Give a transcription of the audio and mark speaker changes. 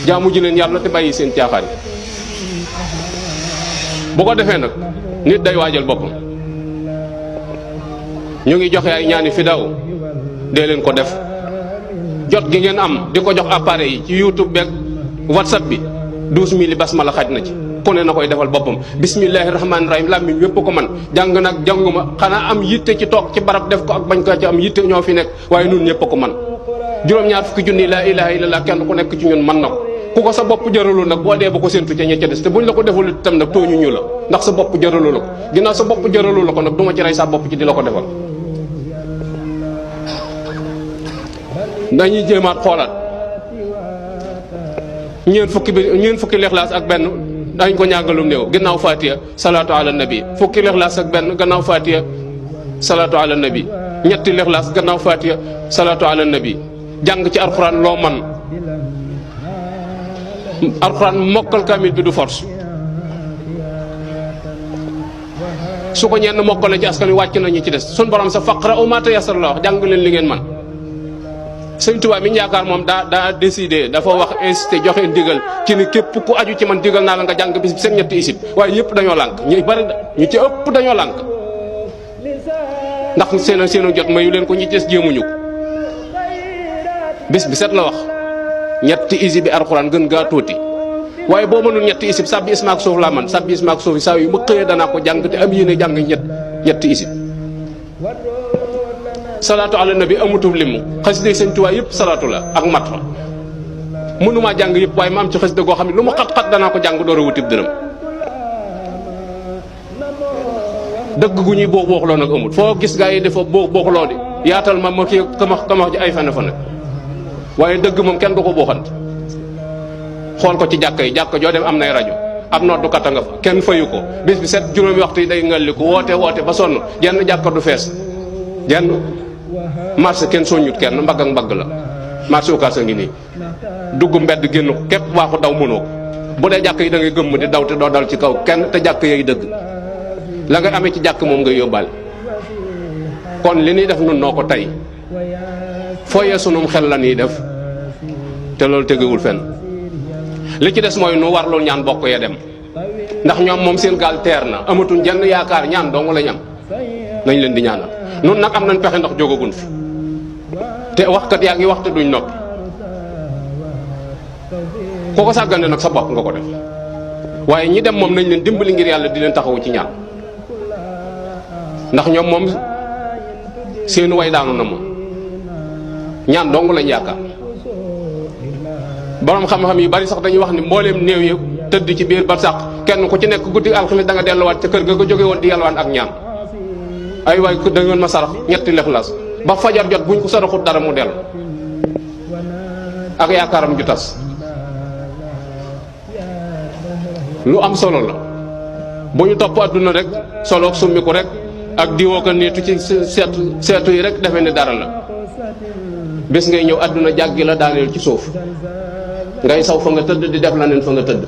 Speaker 1: jaamu ji leen yàlla te bàyyi seen caaxaan bu ko defee nag nit day waajal boppam. ñu ngi joxe ay ñaani fi daw dee leen ko def jot gi ngeen am di ko jox appareil yi ci YouTube beeg WhatsApp bi 12000 basmala xaj na ci ku ne na koy defal boppam. bismillahi rahmaani rahim làmmiñ wépp ko man jàng nag jànguma xanaa am yitte ci toog ci barab def ko ak bañ ko ci am yitte ñoo fi nekk waaye nun ñëpp ko man juróom-ñaar fukki junni laa ilaha illallah kenn ku nekk ci ñun man na ko ku ko sa bopp jëralul nag boo dee ba ko séntu ca ña ca des te buñ la ko deful itam nag tooñu ñu la ndax sa bopp jëralu la ko ginnaaw sa bopp jëralu la ko nag du ma ci rey sa bopp ci di la ko defal. dañuy jéemaat xoolaat ñeent fukki lixlaas ak benn dañ ko ñàngalum néew gannaaw fatiha salaatu ala nabi fukki lixlaas ak benn gannaaw fatiha salaatu ala nabi ñetti lixlaas gannaaw fatiha salaatu ala nabi jàng ci alxuraan loo man alxuraan mokkal kamil bi du force su ko ñenn mokkale ci askan wi wàcc nañu ci des sun borom sa faqra u ma tayassara la wax jàng leen li ngeen man Sëñ Tuubaa mi ñu yaakaar moom daa décidé dafa wax incité joxe ndigal ci ni képp ku aju ci man digal naa la nga jàng bis bi seen ñetti isib waaye ñëpp dañoo lànk ñu bari ñu ci ëpp dañoo lànk ndax seenu jot mayu leen ko ñi des jéemuñu ko bis bi set la wax ñetti isib bi alxuraan gën gaa tuuti waaye boo mënul ñetti isib sabbi ismaak suuf laa man sabbi ismaak suuf yi saa yu ma xëyee danaa ko jàng te am yéene jàng ñetti isib salaatu ala nabi amutul limu xasida Sëñ Tuubaa yëpp salaatu la ak mat la mënumaa jàng yëpp waaye ma am ci xasida goo xam ne lu ma xat-xat danaa ko jàng door a wutib dërëm dëgg gu ñuy boox booxloo nag amul foo gis gaa yi dafa boox booxloo di yaatal ma kii kamax ji ay fane fane waaye dëgg moom kenn du ko booxant xool ko ci jàkka yi jàkka joo dem am nay rajo ab noddukat a nga fa kenn fayu ko bis bi set juróomi waxtu yi day ngalli ko woote ba sonn jenn jàkka du fees jenn marché kenn soññut kenn mbagg ak mbagg la marché Ocass a ngi nii dugg mbedd génn képp waaxu daw mënoo ko bu dee jàkk yi da ngay gëmm di daw te doo dal ci kaw kenn te jàkk yooyu dëgg la ngay amee ci jàkk moom ngay yóbbaale kon li ñuy def nun noo ko tey fooyee sunum xel la ñuy def te loolu tegewul fenn li ci des mooy nu warlul ñaan bokk ya dem ndax ñoom moom seen gaal teer na amatuñ jenn yaakaar ñaan dong lañ am nañ leen di ñaanal nun nag am nañ pexe ndax jógagun fi te waxkat yaa ngi waxte duñ noppi ku ko sàggane nag sa bopp nga ko def waaye ñi dem moom nañ leen dimbali ngir yàlla di leen taxawu ci ñaan ndax ñoom moom seenu way daanu na moom ñaan dong lañ yaakaar borom xam-xam yi bari sax dañuy wax ni mbooleem néew yi tëdd ci biir ba sax kenn ku ci nekk guddi alxames da nga delluwaat ca kër ga nga jóge woon di yalwaan ak ñaan ay waay da ngeen ma sarax ñetti lixlaas ba fajar jot buñ ko saraxut dara mu dellu ak yaakaaram ju tas lu am solo la bu ñu topp adduna rek soloog summi ko rek ak diwoo ko niitu ci seetu yi rek defe ne dara la bés ngay ñëw adduna jàggi la daaneel ci suuf ngay saw fa nga tëdd di def la neen fa nga tëdd